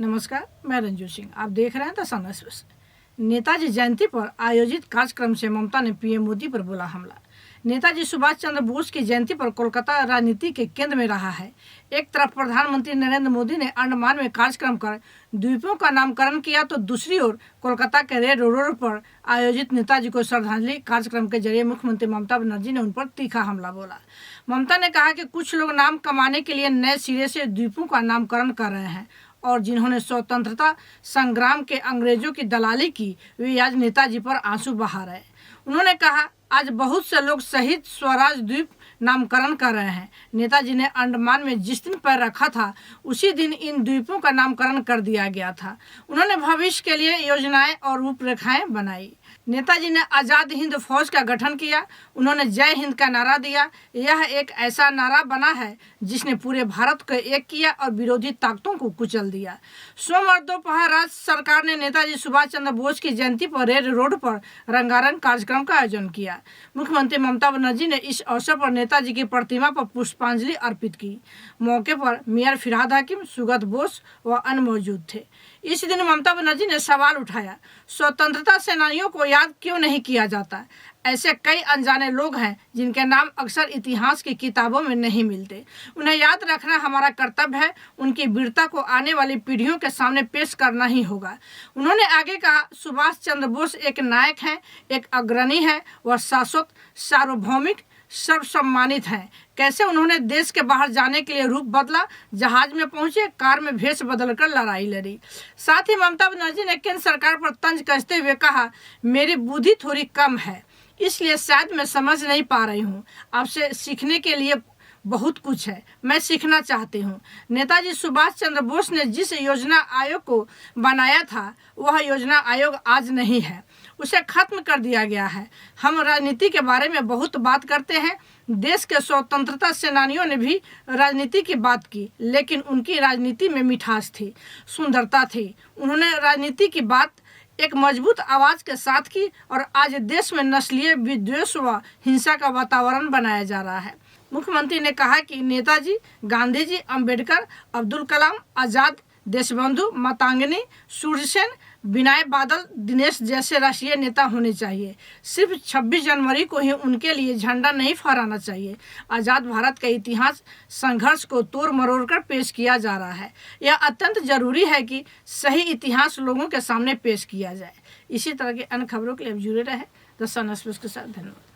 नमस्कार, मैं रंजू सिंह। आप देख रहे हैं द सन एक्सप्रेस। नेताजी जयंती पर आयोजित कार्यक्रम से ममता ने पीएम मोदी पर बोला हमला। नेताजी सुभाष चंद्र बोस की जयंती पर कोलकाता राजनीति के केंद्र में रहा है। एक तरफ प्रधानमंत्री नरेंद्र मोदी ने अंडमान में कार्यक्रम कर द्वीपों का नामकरण किया, तो दूसरी ओर कोलकाता के रेड रोड पर आयोजित नेताजी को श्रद्धांजलि कार्यक्रम के जरिए मुख्यमंत्री ममता बनर्जी ने उन पर तीखा हमला बोला। ममता ने कहा कि कुछ लोग नाम कमाने के लिए नए सिरे से द्वीपों का नामकरण कर रहे हैं और जिन्होंने स्वतंत्रता संग्राम के अंग्रेजों की दलाली की, वे आज नेताजी पर आंसू बहा रहे। उन्होंने कहा, आज बहुत से लोग शहीद स्वराज द्वीप नामकरण कर रहे हैं। नेताजी ने अंडमान में जिस दिन पैर रखा था उसी दिन इन द्वीपों का नामकरण कर दिया गया था। उन्होंने भविष्य के लिए योजनाएं और रूपरेखाएं बनाई। नेताजी ने आज़ाद हिंद फौज का गठन किया। उन्होंने जय हिंद का नारा दिया। यह एक ऐसा नारा बना है जिसने पूरे भारत को एक किया और विरोधी ताकतों को कुचल दिया। सोमवार दोपहर राज्य सरकार ने नेताजी सुभाष चंद्र बोस की जयंती पर रेड रोड पर रंगारंग कार्यक्रम का आयोजन किया। मुख्यमंत्री ममता बनर्जी ने इस अवसर पर नेताजी की प्रतिमा पर पुष्पांजलि अर्पित की। मौके पर मेयर फिरहाद हाकिम, सुगत बोस व अन्य मौजूद थे। इस दिन ममता बनर्जी ने सवाल उठाया, स्वतंत्रता सेनानियों को याद क्यों नहीं किया जाता? ऐसे कई अनजाने लोग हैं जिनके नाम अक्सर इतिहास की किताबों में नहीं मिलते। उन्हें याद रखना हमारा कर्तव्य है। उनकी वीरता को आने वाली पीढ़ियों के सामने पेश करना ही होगा। उन्होंने आगे कहा, सुभाष चंद्र बोस एक नायक हैं, एक अग्रणी है, वह शाश्वत, सार्वभौमिक, सर्वसम्मानित हैं। कैसे उन्होंने देश के बाहर जाने के लिए रूप बदला, जहाज में पहुंचे, कार में भेष बदलकर लड़ाई लड़ी। साथ ही ममता बनर्जी ने केंद्र सरकार पर तंज कसते हुए कहा, मेरी बुद्धि थोड़ी कम है, इसलिए शायद मैं समझ नहीं पा रही हूँ। आपसे सीखने के लिए बहुत कुछ है, मैं सीखना चाहती हूँ। नेताजी सुभाष चंद्र बोस ने जिस योजना आयोग को बनाया था, वह योजना आयोग आज नहीं है, उसे खत्म कर दिया गया है। हम राजनीति के बारे में बहुत बात करते हैं। देश के स्वतंत्रता सेनानियों ने भी राजनीति की बात की, लेकिन उनकी राजनीति में मिठास थी, सुंदरता थी। उन्होंने राजनीति की बात एक मजबूत आवाज के साथ की और आज देश में नस्लीय विद्वेष व हिंसा का वातावरण बनाया जा रहा है। मुख्यमंत्री ने कहा कि नेताजी, गांधी जी, अम्बेडकर, अब्दुल कलाम, आज़ाद, देशबंधु, मातंगी, सूर्यसेन, विनय बादल, दिनेश जैसे राष्ट्रीय नेता होने चाहिए। सिर्फ 26 जनवरी को ही उनके लिए झंडा नहीं फहराना चाहिए। आज़ाद भारत का इतिहास संघर्ष को तोड़ मरोड़ कर पेश किया जा रहा है। यह अत्यंत जरूरी है कि सही इतिहास लोगों के सामने पेश किया जाए। इसी तरह की अन्य खबरों के लिए जुड़े रहे द सन एक्सप्रेस के साथ। धन्यवाद।